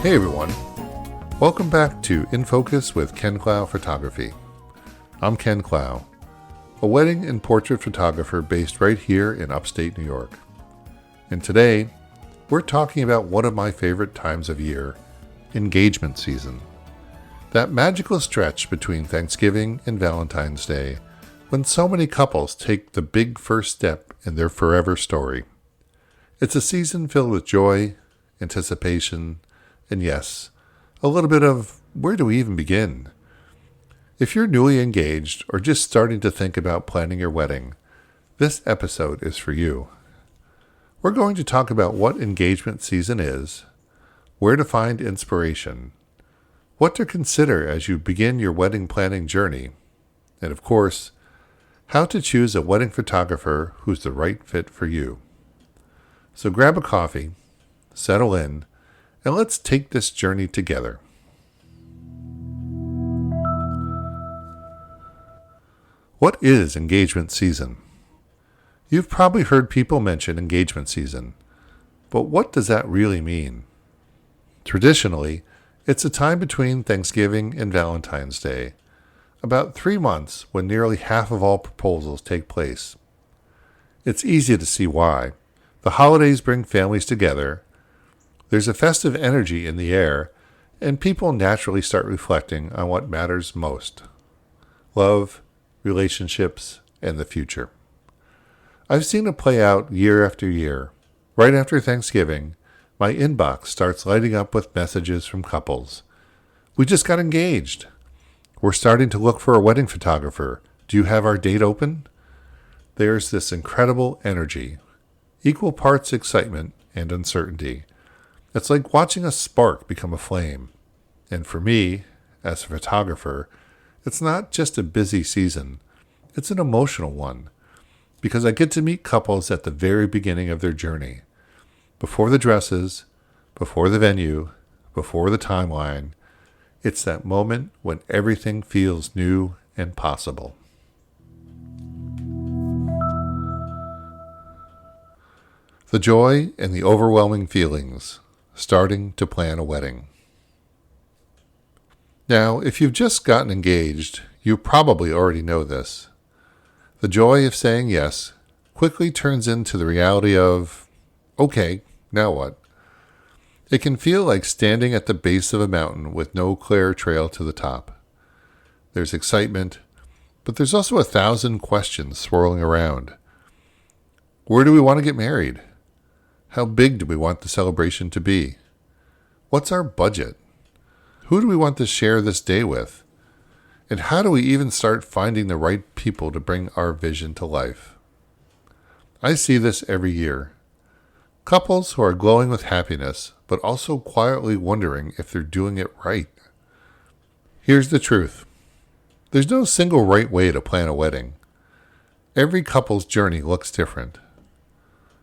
Hey everyone, welcome back to In Focus with Ken Clough Photography. I'm Ken Clough, a wedding and portrait photographer based right here in upstate New York. And today, we're talking about one of my favorite times of year, engagement season. That magical stretch between Thanksgiving and Valentine's Day when so many couples take the big first step in their forever story. It's a season filled with joy, anticipation, and yes, a little bit of where do we even begin? If you're newly engaged or just starting to think about planning your wedding, this episode is for you. We're going to talk about what engagement season is, where to find inspiration, what to consider as you begin your wedding planning journey, and of course, how to choose a wedding photographer who's the right fit for you. So grab a coffee, settle in, and let's take this journey together. What is engagement season? You've probably heard people mention engagement season, but what does that really mean? Traditionally, it's a time between Thanksgiving and Valentine's Day, about 3 months when nearly half of all proposals take place. It's easy to see why. The holidays bring families together. There's a festive energy in the air, and people naturally start reflecting on what matters most: love, relationships, and the future. I've seen it play out year after year. Right after Thanksgiving, my inbox starts lighting up with messages from couples. We just got engaged. We're starting to look for a wedding photographer. Do you have our date open? There's this incredible energy, equal parts excitement and uncertainty. It's like watching a spark become a flame. And for me, as a photographer, it's not just a busy season, it's an emotional one, because I get to meet couples at the very beginning of their journey. Before the dresses, before the venue, before the timeline, it's that moment when everything feels new and possible. The joy and the overwhelming feelings, starting to plan a wedding. Now, if you've just gotten engaged, you probably already know this. The joy of saying yes quickly turns into the reality of, okay, now what? It can feel like standing at the base of a mountain with no clear trail to the top. There's excitement, but there's also 1,000 questions swirling around. Where do we want to get married? How big do we want the celebration to be? What's our budget? Who do we want to share this day with? And how do we even start finding the right people to bring our vision to life? I see this every year. Couples who are glowing with happiness, but also quietly wondering if they're doing it right. Here's the truth. There's no single right way to plan a wedding. Every couple's journey looks different.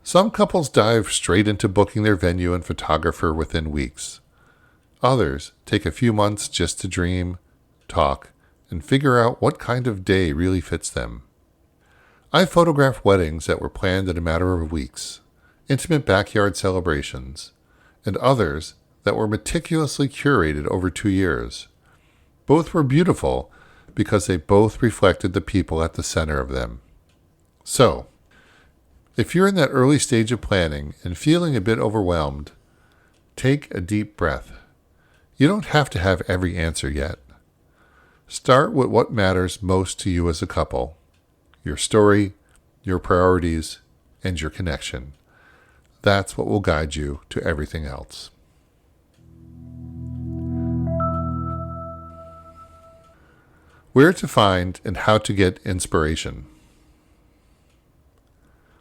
Some couples dive straight into booking their venue and photographer within weeks. Others take a few months just to dream, talk, and figure out what kind of day really fits them. I photographed weddings that were planned in a matter of weeks, intimate backyard celebrations, and others that were meticulously curated over 2 years. Both were beautiful because they both reflected the people at the center of them. So, if you're in that early stage of planning and feeling a bit overwhelmed, take a deep breath. You don't have to have every answer yet. Start with what matters most to you as a couple: your story, your priorities, and your connection. That's what will guide you to everything else. Where to find and how to get inspiration.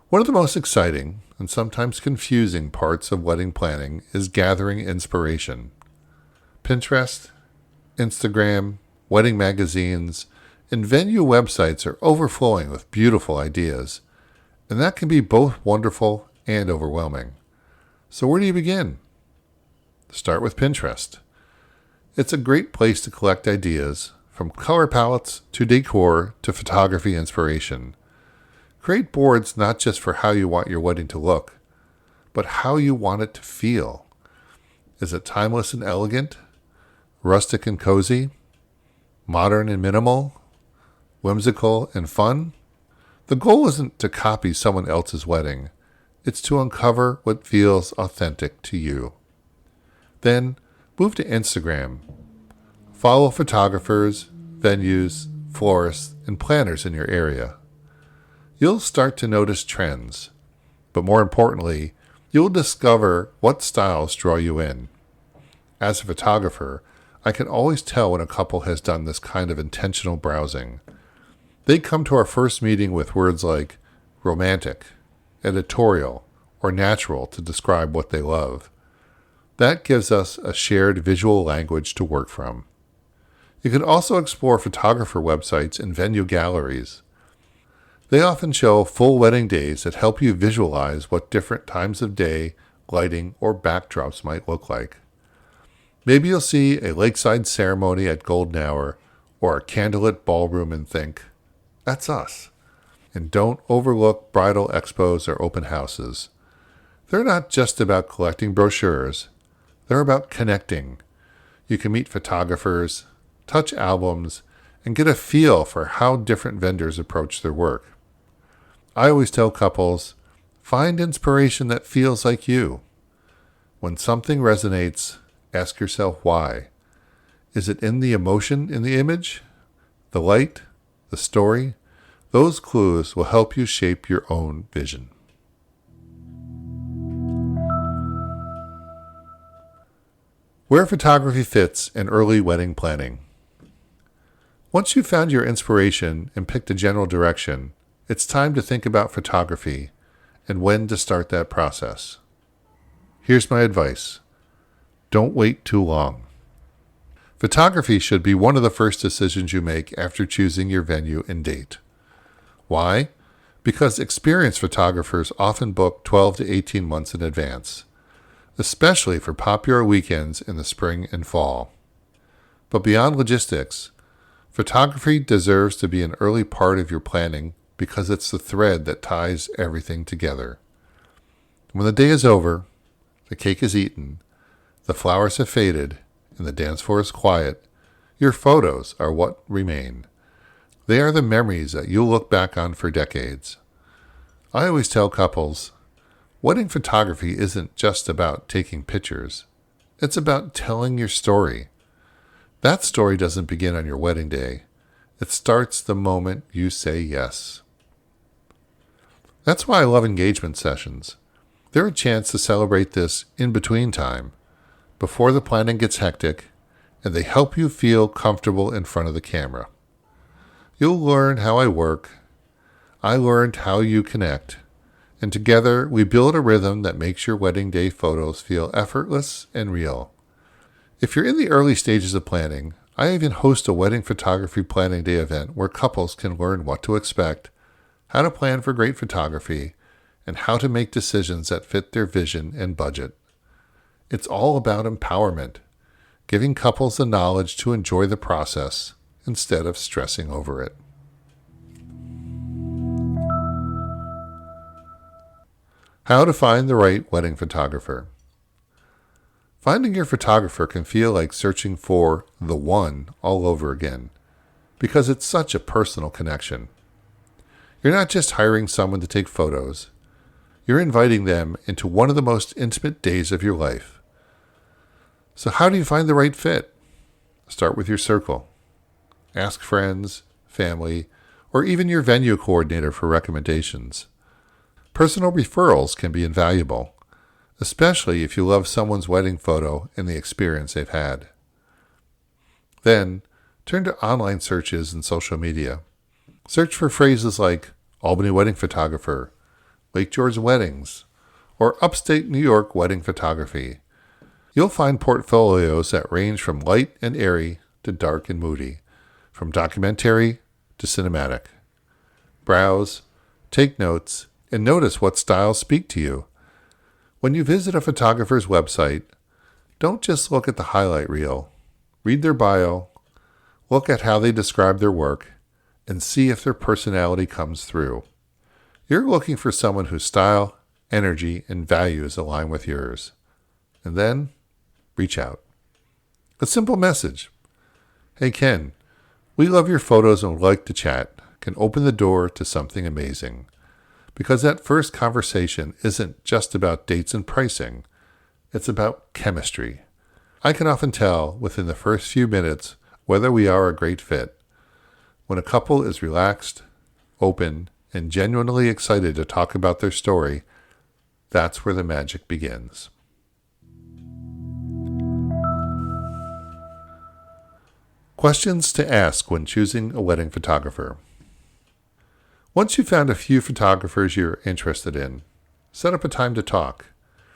One of the most exciting and sometimes confusing parts of wedding planning is gathering inspiration. Pinterest, Instagram, wedding magazines, and venue websites are overflowing with beautiful ideas, and that can be both wonderful and overwhelming. So where do you begin? Start with Pinterest. It's a great place to collect ideas, from color palettes to decor to photography inspiration. Create boards not just for how you want your wedding to look, but how you want it to feel. Is it timeless and elegant? Rustic and cozy? Modern and minimal? Whimsical and fun? The goal isn't to copy someone else's wedding. It's to uncover what feels authentic to you. Then move to Instagram. Follow photographers, venues, florists, and planners in your area. You'll start to notice trends, but more importantly, you'll discover what styles draw you in. As a photographer, I can always tell when a couple has done this kind of intentional browsing. They come to our first meeting with words like romantic, editorial, or natural to describe what they love. That gives us a shared visual language to work from. You can also explore photographer websites and venue galleries. They often show full wedding days that help you visualize what different times of day, lighting, or backdrops might look like. Maybe you'll see a lakeside ceremony at golden hour or a candlelit ballroom and think, that's us. And don't overlook bridal expos or open houses. They're not just about collecting brochures. They're about connecting. You can meet photographers, touch albums, and get a feel for how different vendors approach their work. I always tell couples, find inspiration that feels like you. When something resonates, ask yourself why. Is it in the emotion in the image? The light? The story? Those clues will help you shape your own vision. Where photography fits in early wedding planning. Once you've found your inspiration and picked a general direction, it's time to think about photography and when to start that process. Here's my advice. Don't wait too long. Photography should be one of the first decisions you make after choosing your venue and date. Why? Because experienced photographers often book 12 to 18 months in advance, especially for popular weekends in the spring and fall. But beyond logistics, photography deserves to be an early part of your planning because it's the thread that ties everything together. When the day is over, the cake is eaten, the flowers have faded, and the dance floor is quiet, your photos are what remain. They are the memories that you'll look back on for decades. I always tell couples, wedding photography isn't just about taking pictures. It's about telling your story. That story doesn't begin on your wedding day. It starts the moment you say yes. That's why I love engagement sessions. They're a chance to celebrate this in-between time, before the planning gets hectic, and they help you feel comfortable in front of the camera. You'll learn how I work. I learned how you connect. And together we build a rhythm that makes your wedding day photos feel effortless and real. If you're in the early stages of planning, I even host a wedding photography planning day event where couples can learn what to expect, how to plan for great photography, and how to make decisions that fit their vision and budget. It's all about empowerment, giving couples the knowledge to enjoy the process instead of stressing over it. How to find the right wedding photographer. Finding your photographer can feel like searching for the one all over again, because it's such a personal connection. You're not just hiring someone to take photos. You're inviting them into one of the most intimate days of your life. So how do you find the right fit? Start with your circle. Ask friends, family, or even your venue coordinator for recommendations. Personal referrals can be invaluable, especially if you love someone's wedding photo and the experience they've had. Then, turn to online searches and social media. Search for phrases like Albany Wedding Photographer, Lake George Weddings, or Upstate New York Wedding Photography. You'll find portfolios that range from light and airy to dark and moody, from documentary to cinematic. Browse, take notes, and notice what styles speak to you. When you visit a photographer's website, don't just look at the highlight reel. Read their bio, look at how they describe their work, and see if their personality comes through. You're looking for someone whose style, energy, and values align with yours. And then, reach out. A simple message. Hey Ken, we love your photos and would like to chat, can open the door to something amazing. Because that first conversation isn't just about dates and pricing. It's about chemistry. I can often tell within the first few minutes whether we are a great fit. When a couple is relaxed, open, and genuinely excited to talk about their story, that's where the magic begins. Questions to ask when choosing a wedding photographer. Once you've found a few photographers you're interested in, set up a time to talk,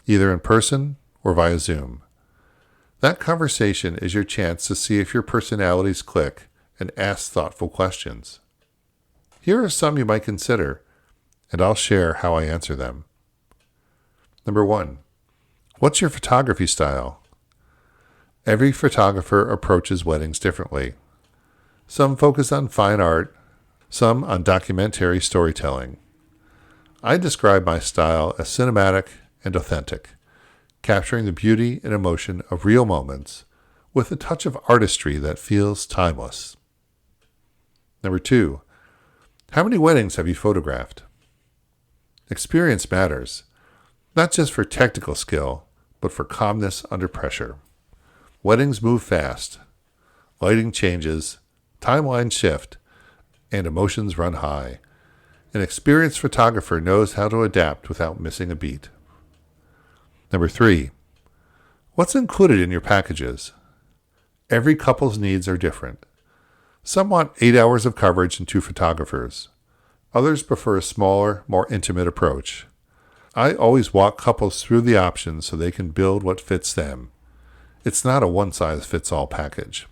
either in person or via Zoom. That conversation is your chance to see if your personalities click and ask thoughtful questions. Here are some you might consider, and I'll share how I answer them. Number 1. What's your photography style? Every photographer approaches weddings differently. Some focus on fine art, some on documentary storytelling. I describe my style as cinematic and authentic, capturing the beauty and emotion of real moments with a touch of artistry that feels timeless. Number 2. How many weddings have you photographed? Experience matters, not just for technical skill, but for calmness under pressure. Weddings move fast, lighting changes, timelines shift, and emotions run high. An experienced photographer knows how to adapt without missing a beat. Number 3. What's included in your packages? Every couple's needs are different. Some want 8 hours of coverage and 2 photographers. Others prefer a smaller, more intimate approach. I always walk couples through the options so they can build what fits them. It's not a one-size-fits-all package.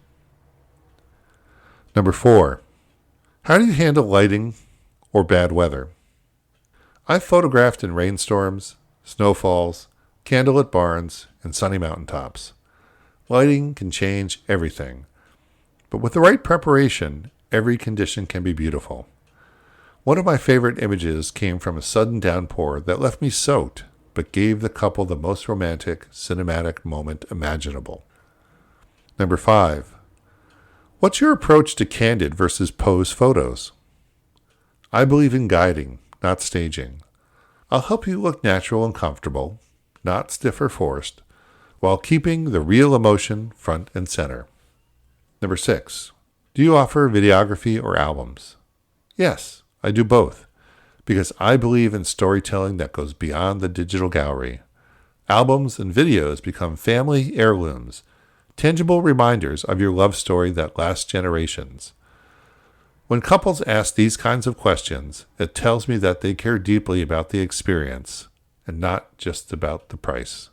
Number 4. How do you handle lighting or bad weather? I've photographed in rainstorms, snowfalls, candlelit barns, and sunny mountaintops. Lighting can change everything. But with the right preparation, every condition can be beautiful. One of my favorite images came from a sudden downpour that left me soaked, but gave the couple the most romantic, cinematic moment imaginable. Number 5. What's your approach to candid versus pose photos? I believe in guiding, not staging. I'll help you look natural and comfortable, not stiff or forced, while keeping the real emotion front and center. Number 6. Do you offer videography or albums? Yes, I do both, because I believe in storytelling that goes beyond the digital gallery. Albums and videos become family heirlooms, tangible reminders of your love story that lasts generations. When couples ask these kinds of questions, it tells me that they care deeply about the experience and not just about the price.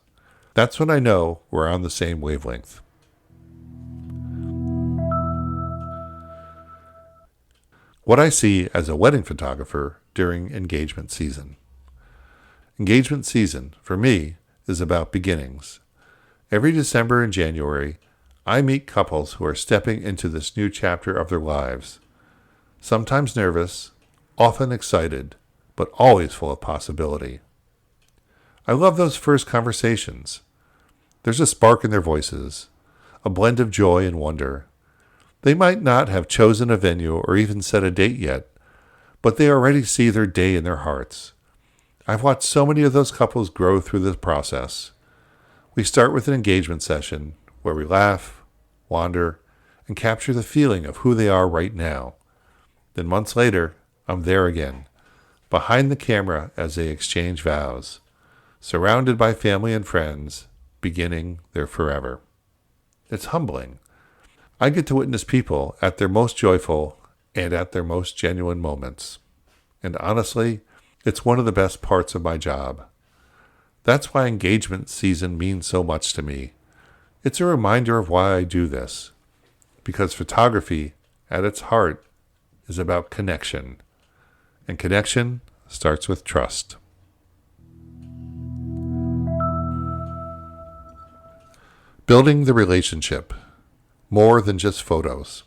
That's when I know we're on the same wavelength. What I see as a wedding photographer during engagement season. Engagement season, for me, is about beginnings. Every December and January, I meet couples who are stepping into this new chapter of their lives. Sometimes nervous, often excited, but always full of possibility. I love those first conversations. There's a spark in their voices, a blend of joy and wonder. They might not have chosen a venue or even set a date yet, but they already see their day in their hearts. I've watched so many of those couples grow through this process. We start with an engagement session where we laugh, wander, and capture the feeling of who they are right now. Then months later, I'm there again, behind the camera as they exchange vows, surrounded by family and friends, beginning their forever. It's humbling. I get to witness people at their most joyful and at their most genuine moments. And honestly, it's one of the best parts of my job. That's why engagement season means so much to me. It's a reminder of why I do this. Because photography, at its heart, is about connection. And connection starts with trust. Building the relationship. More than just photos.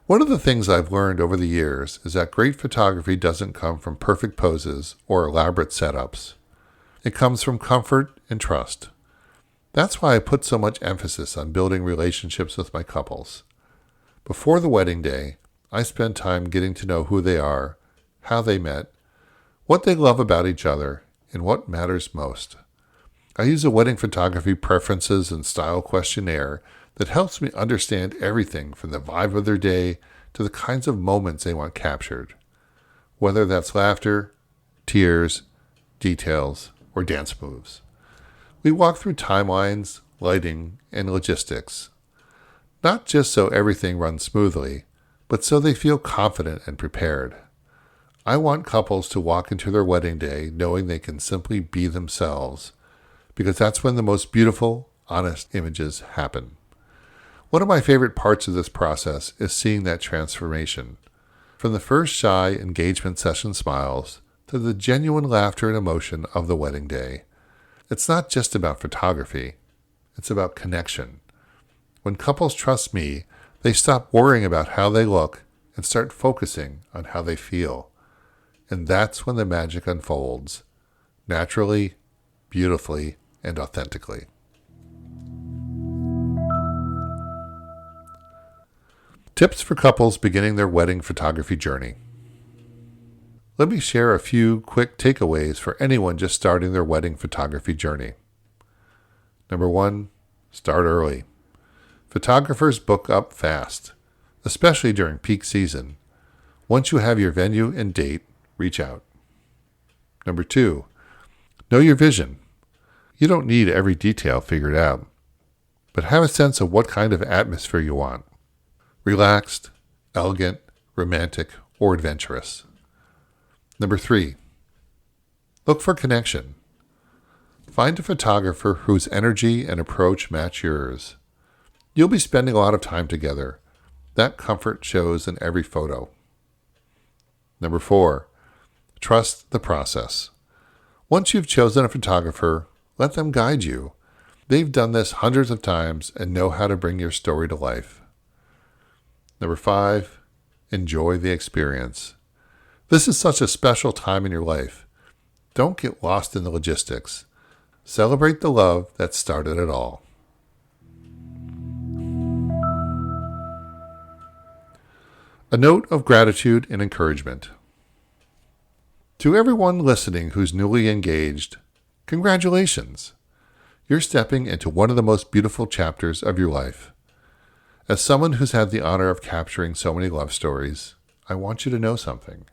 One of the things I've learned over the years is that great photography doesn't come from perfect poses or elaborate setups. It comes from comfort and trust. That's why I put so much emphasis on building relationships with my couples. Before the wedding day, I spend time getting to know who they are, how they met, what they love about each other, and what matters most. I use a wedding photography preferences and style questionnaire that helps me understand everything from the vibe of their day to the kinds of moments they want captured, whether that's laughter, tears, details, or dance moves. We walk through timelines, lighting, and logistics, not just so everything runs smoothly, but so they feel confident and prepared. I want couples to walk into their wedding day knowing they can simply be themselves, because that's when the most beautiful, honest images happen. One of my favorite parts of this process is seeing that transformation. From the first shy engagement session smiles to the genuine laughter and emotion of the wedding day. It's not just about photography. It's about connection. When couples trust me, they stop worrying about how they look and start focusing on how they feel. And that's when the magic unfolds, naturally, beautifully, and authentically. Tips for couples beginning their wedding photography journey. Let me share a few quick takeaways for anyone just starting their wedding photography journey. Number 1, start early. Photographers book up fast, especially during peak season. Once you have your venue and date, reach out. Number 2, know your vision. You don't need every detail figured out, but have a sense of what kind of atmosphere you want. Relaxed, elegant, romantic, or adventurous. Number 3, look for connection. Find a photographer whose energy and approach match yours. You'll be spending a lot of time together. That comfort shows in every photo. Number 4, trust the process. Once you've chosen a photographer, let them guide you. They've done this hundreds of times and know how to bring your story to life. Number 5, enjoy the experience. This is such a special time in your life. Don't get lost in the logistics. Celebrate the love that started it all. A note of gratitude and encouragement. To everyone listening who's newly engaged, congratulations. You're stepping into one of the most beautiful chapters of your life. As someone who's had the honor of capturing so many love stories, I want you to know something.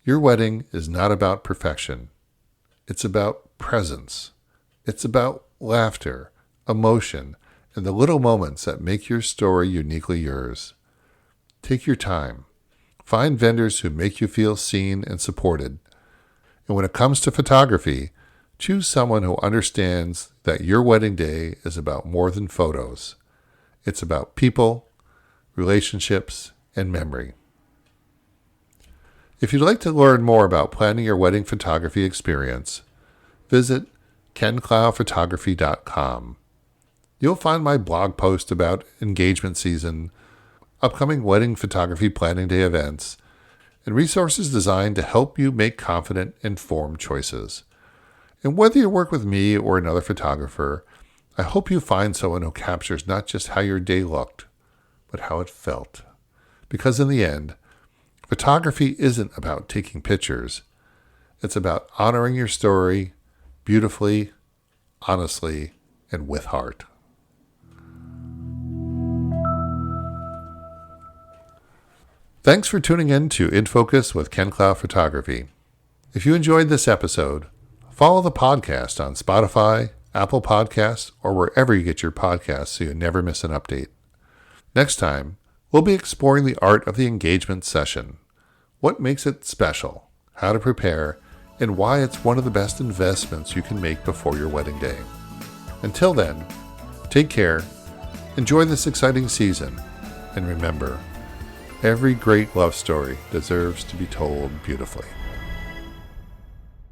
Your wedding is not about perfection. It's about presence. It's about laughter, emotion, and the little moments that make your story uniquely yours. Take your time. Find vendors who make you feel seen and supported. And when it comes to photography, choose someone who understands that your wedding day is about more than photos. It's about people, relationships, and memory. If you'd like to learn more about planning your wedding photography experience, visit kencloughphotography.com. You'll find my blog post about engagement season, upcoming wedding photography planning day events, and resources designed to help you make confident, informed choices. And whether you work with me or another photographer, I hope you find someone who captures not just how your day looked, but how it felt. Because in the end, photography isn't about taking pictures. It's about honoring your story beautifully, honestly, and with heart. Thanks for tuning in to In Focus with Ken Clough Photography. If you enjoyed this episode, follow the podcast on Spotify, Apple Podcasts, or wherever you get your podcasts so you never miss an update. Next time, we'll be exploring the art of the engagement session, what makes it special, how to prepare, and why it's one of the best investments you can make before your wedding day. Until then, take care, enjoy this exciting season, and remember, every great love story deserves to be told beautifully.